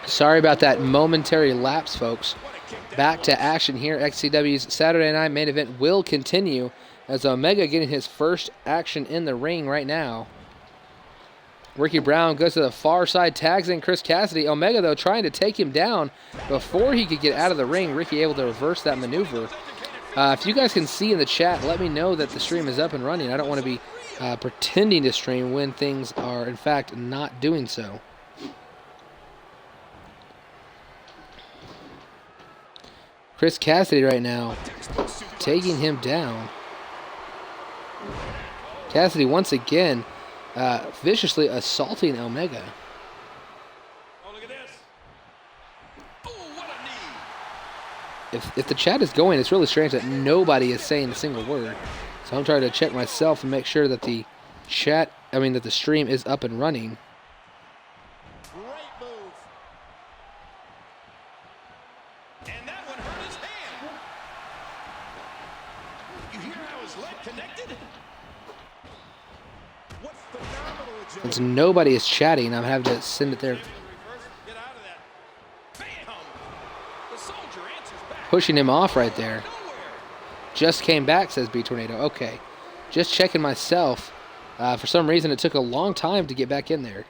Sorry about that momentary lapse, folks. Back to action here. XCW's Saturday Night Main Event will continue as Omega getting his first action in the ring right now. Ricky Brown goes to the far side, tags in Chris Cassidy. Omega, though, trying to take him down before he could get out of the ring. Ricky able to reverse that maneuver. If you guys can see in the chat, let me know that the stream is up and running. I don't want to be pretending to stream when things are, in fact, not doing so. Chris Cassidy right now taking him down. Cassidy once again viciously assaulting Omega. Oh, look at this. Oh, what a knee. If the chat is going, it's really strange that nobody is saying a single word. So I'm trying to check myself and make sure that the that the stream is up and running. Great move. And that one hurt his hand. You hear how his leg connected? What phenomenal agility. Since nobody is chatting, I'm having to send it there. Get out of that. Bam! The soldier answers back. Pushing him off right there. Just came back, says B Tornado. Okay. Just checking myself. For some reason, it took a long time to get back in there.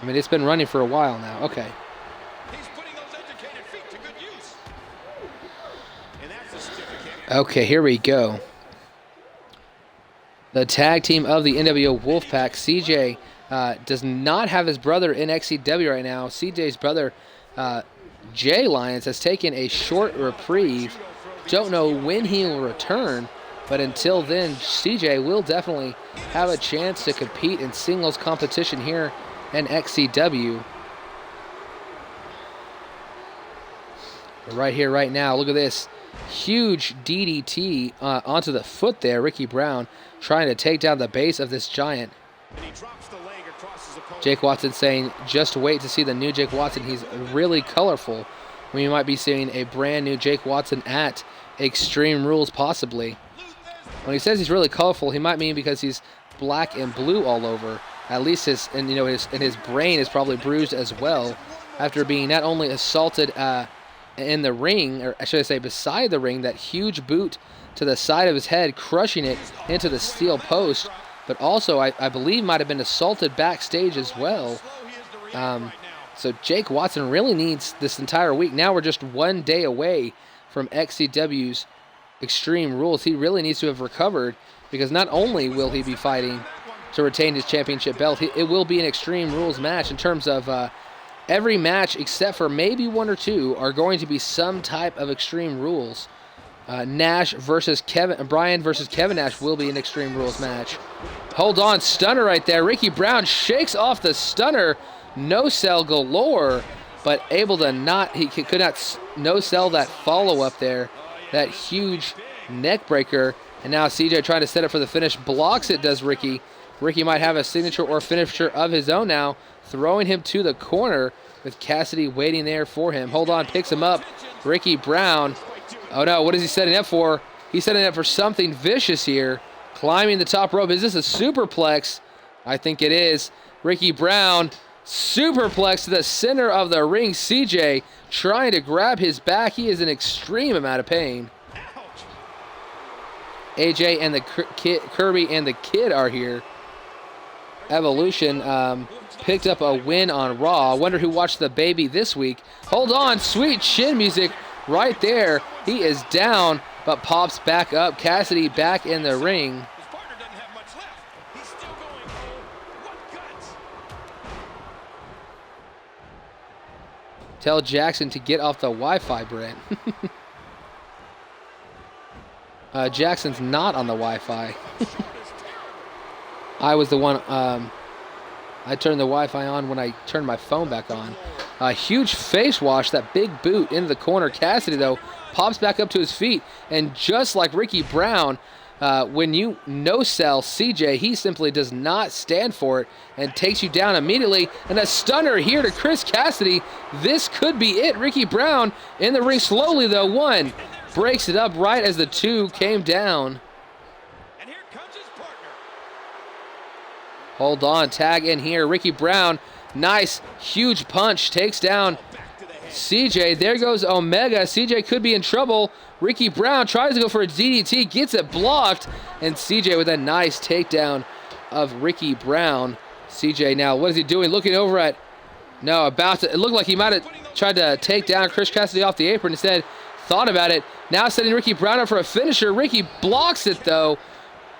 I mean, it's been running for a while now. Okay. He's putting those educated feet to good use. And that's a stiff kick. Okay, here we go. The tag team of the NWO Wolfpack, CJ, does not have his brother in XCW right now. CJ's brother, Jay Lyons, has taken a short reprieve. Don't know when he will return, but until then, CJ will definitely have a chance to compete in singles competition here in XCW. Right here, right now, look at this. Huge DDT onto the foot there. Ricky Brown trying to take down the base of this giant. And he drops the leg across his opponent. Jake Watson saying, just wait to see the new Jake Watson. He's really colorful. We might be seeing a brand new Jake Watson at Extreme Rules, possibly. When he says he's really colorful, he might mean because he's black and blue all over. At least his brain is probably bruised as well after being not only assaulted in the ring, or should I say beside the ring, that huge boot to the side of his head, crushing it into the steel post, but also I believe might have been assaulted backstage as well. So Jake Watson really needs this entire week. Now we're just 1 day away from XCW's Extreme Rules. He really needs to have recovered, because not only will he be fighting to retain his championship belt, it will be an Extreme Rules match. In terms of every match except for maybe one or two are going to be some type of Extreme Rules. Nash versus Brian versus Kevin Nash will be an Extreme Rules match. Hold on, stunner right there. Ricky Brown shakes off the stunner. No sell galore, but able to he could not no sell that follow up there. That huge neck breaker. And now CJ trying to set up for the finish. Blocks it, does Ricky. Ricky might have a signature or finisher of his own now. Throwing him to the corner with Cassidy waiting there for him. Hold on, picks him up. Ricky Brown. Oh no, what is he setting up for? He's setting up for something vicious here. Climbing the top rope. Is this a superplex? I think it is. Ricky Brown, superplex to the center of the ring. CJ trying to grab his back. He is in extreme amount of pain. AJ and the Kirby and the Kid are here. Evolution picked up a win on Raw. I wonder who watched the baby this week. Hold on, sweet chin music right there. He is down, but pops back up. Cassidy back in the ring. His partner doesn't have much left. He's still going. Oh, what guts. Tell Jackson to get off the Wi-Fi, Brent. Jackson's not on the Wi-Fi. I was the one, I turned the Wi-Fi on when I turned my phone back on. A huge face wash, that big boot into the corner. Cassidy, though, pops back up to his feet, and just like Ricky Brown, when you no-sell CJ, he simply does not stand for it and takes you down immediately. And a stunner here to Chris Cassidy. This could be it. Ricky Brown in the ring slowly, though. 1 breaks it up right as the 2 came down. And here comes his partner. Hold on, tag in here. Ricky Brown, nice, huge punch, takes down CJ. There goes Omega. CJ could be in trouble. Ricky Brown tries to go for a DDT, gets it blocked, and CJ with a nice takedown of Ricky Brown. CJ now, what is he doing? Looking over at, it looked like he might have tried to take down Chris Cassidy off the apron. Instead, thought about it. Now setting Ricky Brown up for a finisher. Ricky blocks it, though.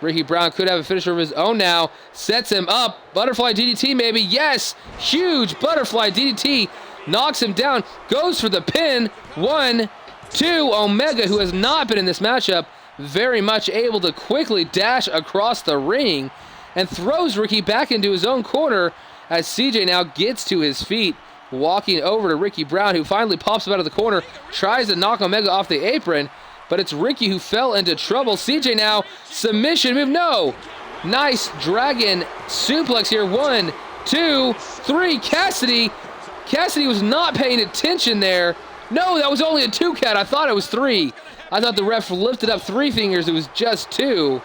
Ricky Brown could have a finisher of his own now. Sets him up. Butterfly DDT, maybe. Yes! Huge butterfly DDT. Knocks him down. Goes for the pin. 1, 2. Omega, who has not been in this matchup, very much able to quickly dash across the ring and throws Ricky back into his own corner as CJ now gets to his feet, walking over to Ricky Brown, who finally pops up out of the corner, tries to knock Omega off the apron, but it's Ricky who fell into trouble. CJ now, submission move, no! Nice dragon suplex here. 1, 2, 3. Cassidy was not paying attention there. No, that was only a 2 count. I thought it was 3. I thought the ref lifted up 3 fingers. It was just 2.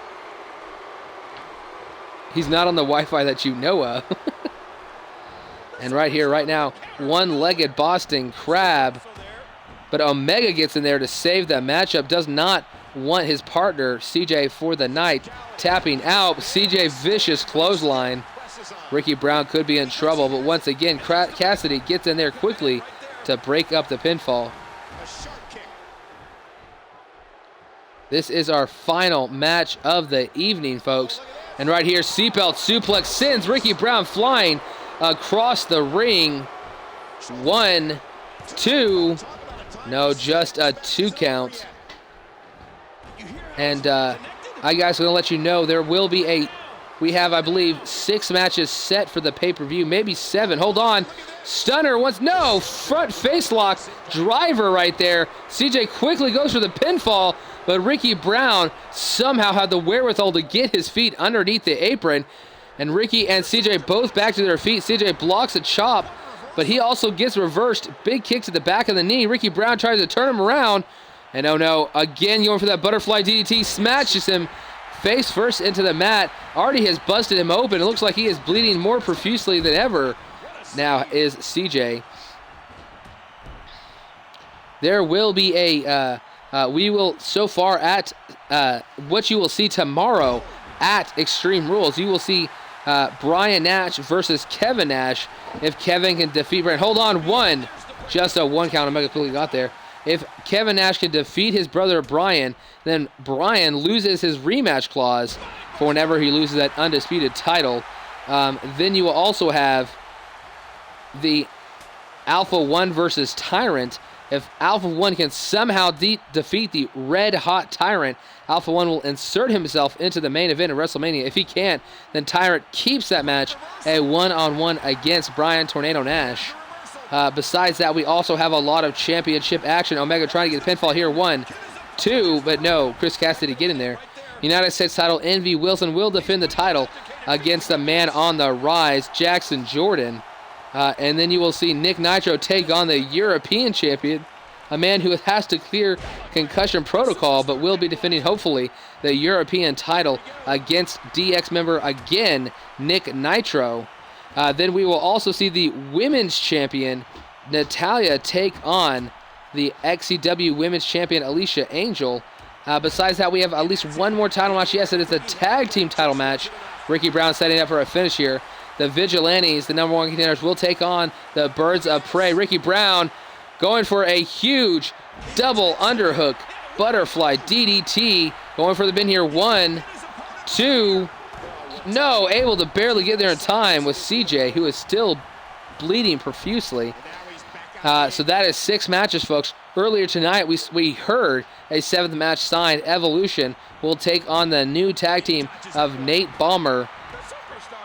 He's not on the Wi-Fi that you know of. And right here, right now, one-legged Boston Crab. But Omega gets in there to save that matchup. Does not want his partner, CJ, for the night. Tapping out. CJ vicious clothesline. Ricky Brown could be in trouble, but once again, Cassidy gets in there quickly to break up the pinfall. This is our final match of the evening, folks. And right here, seatbelt suplex sends Ricky Brown flying across the ring. 1, 2. No, just a 2 count. And I guys are going to let you know there will be we have, I believe, 6 matches set for the pay-per-view, maybe 7. Hold on. Stunner once, no, front face lock, driver right there. CJ quickly goes for the pinfall, but Ricky Brown somehow had the wherewithal to get his feet underneath the apron. And Ricky and CJ both back to their feet. CJ blocks a chop, but he also gets reversed. Big kick to the back of the knee. Ricky Brown tries to turn him around. And oh no, again going for that butterfly DDT, smashes him face first into the mat. Already has busted him open. It looks like he is bleeding more profusely than ever. Now is CJ. There will be we will, so far at what you will see tomorrow at Extreme Rules, you will see Brian Nash versus Kevin Nash. If Kevin can defeat Brian, hold on, 1. Just a 1 count. Omega quickly got there. If Kevin Nash can defeat his brother Brian, then Brian loses his rematch clause for whenever he loses that undisputed title. Then you will also have the Alpha 1 versus Tyrant. If Alpha 1 can somehow defeat the Red Hot Tyrant, Alpha 1 will insert himself into the main event of WrestleMania. If he can't, then Tyrant keeps that match a 1-on-1 against Brian Tornado Nash. Besides that, we also have a lot of championship action. Omega trying to get a pinfall here. 1, 2, but no. Chris Cassidy get in there. United States title, Envy Wilson will defend the title against the man on the rise, Jackson Jordan. And then you will see Nick Nitro take on the European champion, a man who has to clear concussion protocol, but will be defending, hopefully, the European title against DX member again, Nick Nitro. Then we will also see the women's champion, Natalya, take on the XCW women's champion, Alicia Angel. Besides that, we have at least one more title match. Yes, it is a tag team title match. Ricky Brown setting up for a finish here. The Vigilantes, the number 1 contenders, will take on the Birds of Prey. Ricky Brown going for a huge double underhook butterfly DDT. Going for the pin here. 1, 2. No, able to barely get there in time with CJ, who is still bleeding profusely. So that is 6 matches, folks. Earlier tonight, we heard a 7th match signed. Evolution will take on the new tag team of Nate Ballmer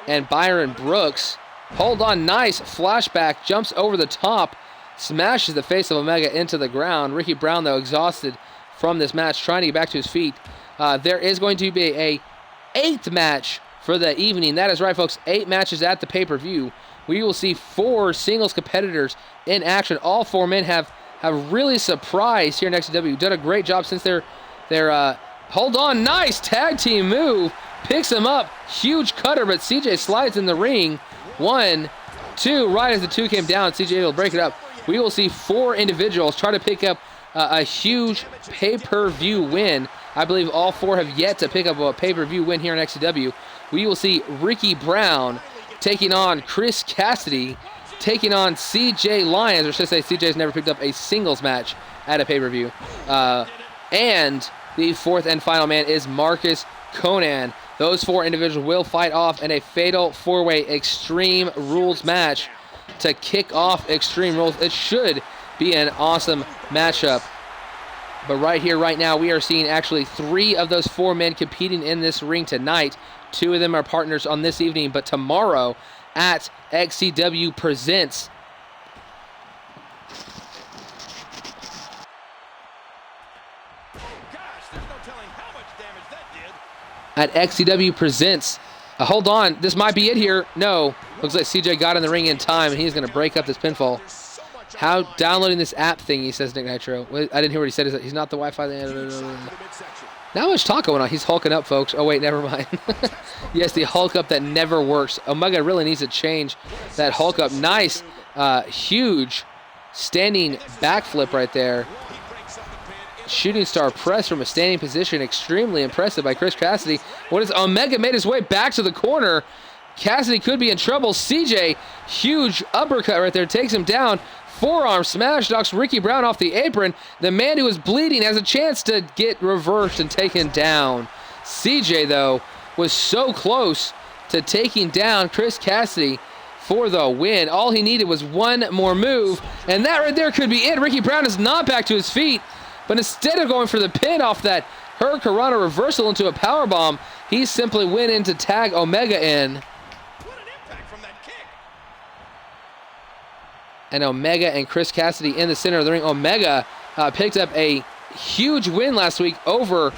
and Byron Brooks. Hold on, nice flashback, jumps over the top, smashes the face of Omega into the ground. Ricky Brown, though, exhausted from this match, trying to get back to his feet. there is going to be a 8th match for the evening. That is right, folks. 8 matches at the pay-per-view. We will see 4 singles competitors in action. All 4 men have really surprised here in XCW. Done a great job since their hold on, nice tag team move. Picks him up, huge cutter, but CJ slides in the ring. 1, 2, right as the 2 came down, CJ will break it up. We will see 4 individuals try to pick up a huge pay-per-view win. I believe all 4 have yet to pick up a pay-per-view win here in XCW. We will see Ricky Brown taking on Chris Cassidy, taking on CJ Lyons, or should I say CJ's never picked up a singles match at a pay-per-view. And the 4th and final man is Marcus Conan. Those 4 individuals will fight off in a fatal 4-way Extreme Rules match to kick off Extreme Rules. It should be an awesome matchup. But right here, right now, we are seeing actually 3 of those 4 men competing in this ring tonight. 2 of them are partners on this evening, but tomorrow at XCW Presents. At XCW Presents. Hold on, this might be it here. No, looks like CJ got in the ring in time, and he's going to break up this pinfall. How downloading this app thing, he says, Nick Nitro. I didn't hear what he said. He's not the Wi-Fi. Not much talk going on. He's hulking up, folks. Oh, wait, never mind. Yes, the hulk up that never works. Omega really needs to change that hulk up. Nice, huge standing backflip right there. Shooting star press from a standing position. Extremely impressive by Chris Cassidy. What is Omega made his way back to the corner. Cassidy could be in trouble. CJ, huge uppercut right there, takes him down. Forearm smash, knocks Ricky Brown off the apron. The man who is bleeding has a chance to get reversed and taken down. CJ, though, was so close to taking down Chris Cassidy for the win. All he needed was one more move, and that right there could be it. Ricky Brown is not back to his feet, but instead of going for the pin off that Hurricanrana reversal into a powerbomb, he simply went in to tag Omega in. And Omega and Chris Cassidy in the center of the ring. Omega picked up a huge win last week over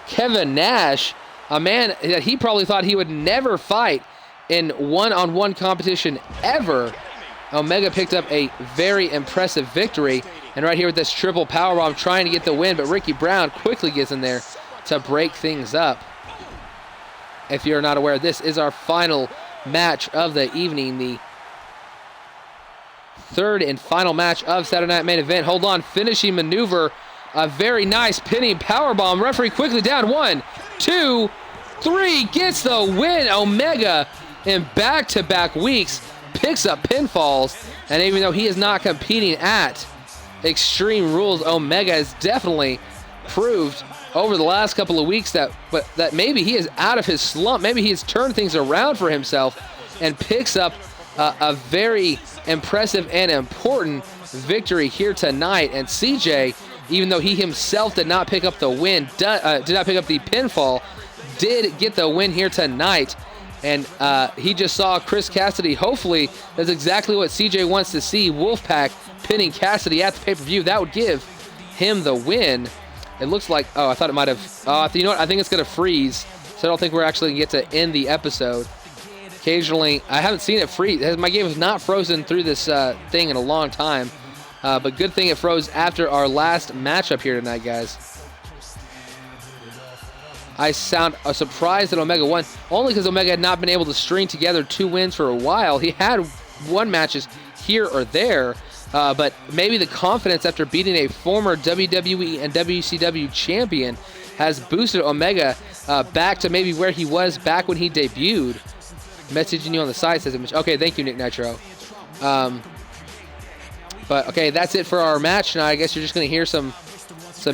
Kevin Nash, a man that he probably thought he would never fight in one-on-one competition ever. Omega picked up a very impressive victory. And right here with this triple powerbomb trying to get the win, but Ricky Brown quickly gets in there to break things up. If you're not aware, this is our final match of the evening, the third and final match of Saturday Night Main Event. Hold on, finishing maneuver, a very nice pinning powerbomb. Referee quickly down, 1, 2, 3, gets the win. Omega in back-to-back weeks picks up pinfalls, and even though he is not competing at Extreme Rules, Omega has definitely proved over the last couple of weeks that maybe he is out of his slump. Maybe he has turned things around for himself and picks up a very impressive and important victory here tonight. And CJ, even though he himself did not pick up the win, did not pick up the pinfall, did get the win here tonight. And he just saw Chris Cassidy. Hopefully, that's exactly what CJ wants to see. Wolfpack pinning Cassidy at the pay-per-view. That would give him the win. It looks like, I thought it might have, you know what, I think it's going to freeze. So I don't think we're actually going to get to end the episode. Occasionally, I haven't seen it freeze. My game has not frozen through this thing in a long time. But good thing it froze after our last matchup here tonight, guys. I sound surprised that Omega won, only because Omega had not been able to string together 2 wins for a while. He had won matches here or there, but maybe the confidence after beating a former WWE and WCW champion has boosted Omega back to maybe where he was back when he debuted. Messaging you on the side says it. Okay, thank you, Nick Nitro. But okay, that's it for our match tonight. I guess you're just going to hear some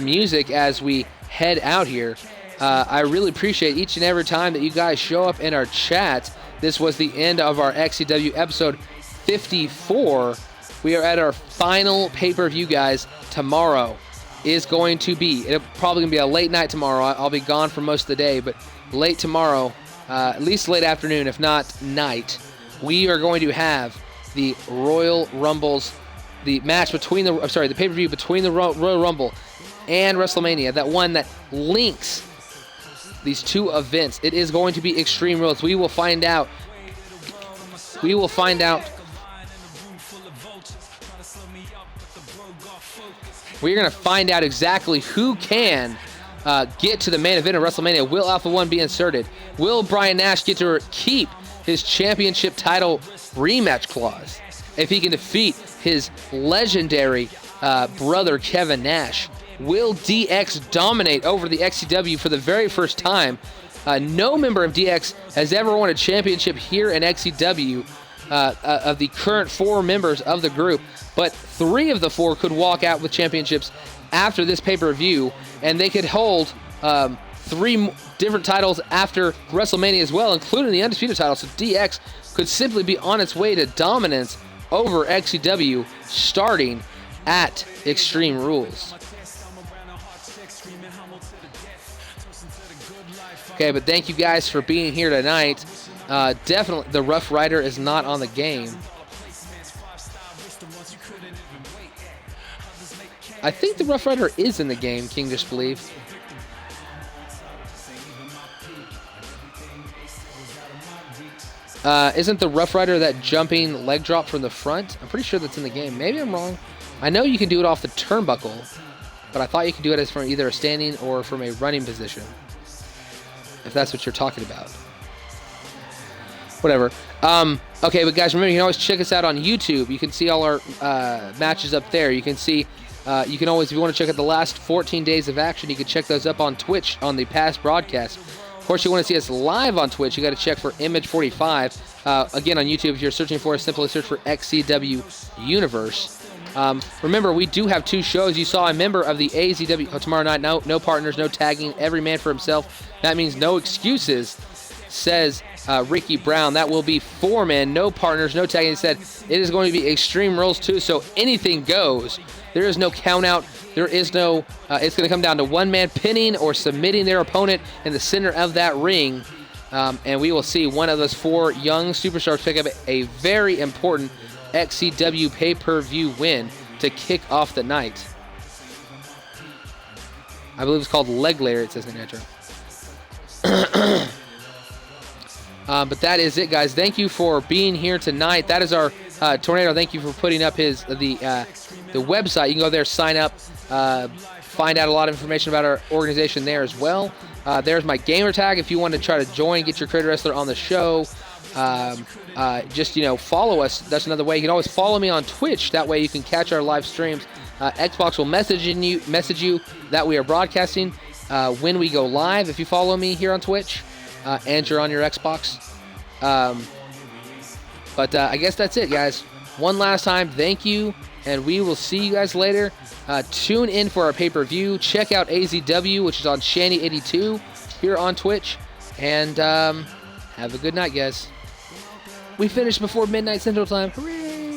music as we head out here. I really appreciate each and every time that you guys show up in our chat. This was the end of our XCW episode 54. We are at our final pay-per-view, guys. Tomorrow is going to be, it's probably going to be a late night tomorrow. I'll be gone for most of the day, but late tomorrow, at least late afternoon, if not night, we are going to have the Royal Rumbles, the match between the pay-per-view between the Royal Rumble and WrestleMania, that one that links these two events. It is going to be Extreme Rules. We will find out. We will find out. We're going to find out exactly who can get to the main event of WrestleMania. Will Alpha 1 be inserted? Will Brian Nash get to keep his championship title rematch clause if he can defeat his legendary brother Kevin Nash? Will DX dominate over the XCW for the very first time? No member of DX has ever won a championship here in XCW of the current 4 members of the group, but 3 of the 4 could walk out with championships after this pay-per-view, and they could hold 3 different titles after WrestleMania as well, including the Undisputed title. So DX could simply be on its way to dominance over XCW starting at Extreme Rules. Okay, but thank you guys for being here tonight. Definitely, the Rough Rider is not on the game. I think the Rough Rider is in the game, King Disbelief. Isn't the Rough Rider that jumping leg drop from the front? I'm pretty sure that's in the game. Maybe I'm wrong. I know you can do it off the turnbuckle, but I thought you could do it as from either a standing or from a running position, if that's what you're talking about. Whatever. Okay, but guys, remember, you can always check us out on YouTube. You can see all our matches up there. You can see, you can always, if you want to check out the last 14 days of action, you can check those up on Twitch on the past broadcast. Of course, you want to see us live on Twitch, you got to check for Image 45. Again, on YouTube, if you're searching for us, simply search for XCW Universe. Remember, we do have 2 shows. You saw a member of the AZW tomorrow night. No partners, no tagging, every man for himself. That means no excuses, says Ricky Brown. That will be 4 men, no partners, no tagging. He said it is going to be Extreme Rules too, so anything goes. There is no count out. There is no, it's going to come down to one man pinning or submitting their opponent in the center of that ring. And we will see one of those 4 young superstars pick up a very important XCW pay-per-view win to kick off the night. I believe it's called Leg Layer, it says in the intro. But that is it, guys. Thank you for being here tonight. That is our Tornado. Thank you for putting up the website. You can go there, sign up, find out a lot of information about our organization there as well. There's my gamer tag if you want to try to join, get your creator wrestler on the show. Just, follow us. That's another way. You can always follow me on Twitch. That way you can catch our live streams. Xbox will message you that we are broadcasting when we go live if you follow me here on Twitch and you're on your Xbox. But I guess that's it, guys. One last time, thank you, and we will see you guys later. Tune in for our pay-per-view. Check out AZW, which is on Shanny82 here on Twitch. And have a good night, guys. We finished before midnight Central Time. Hooray!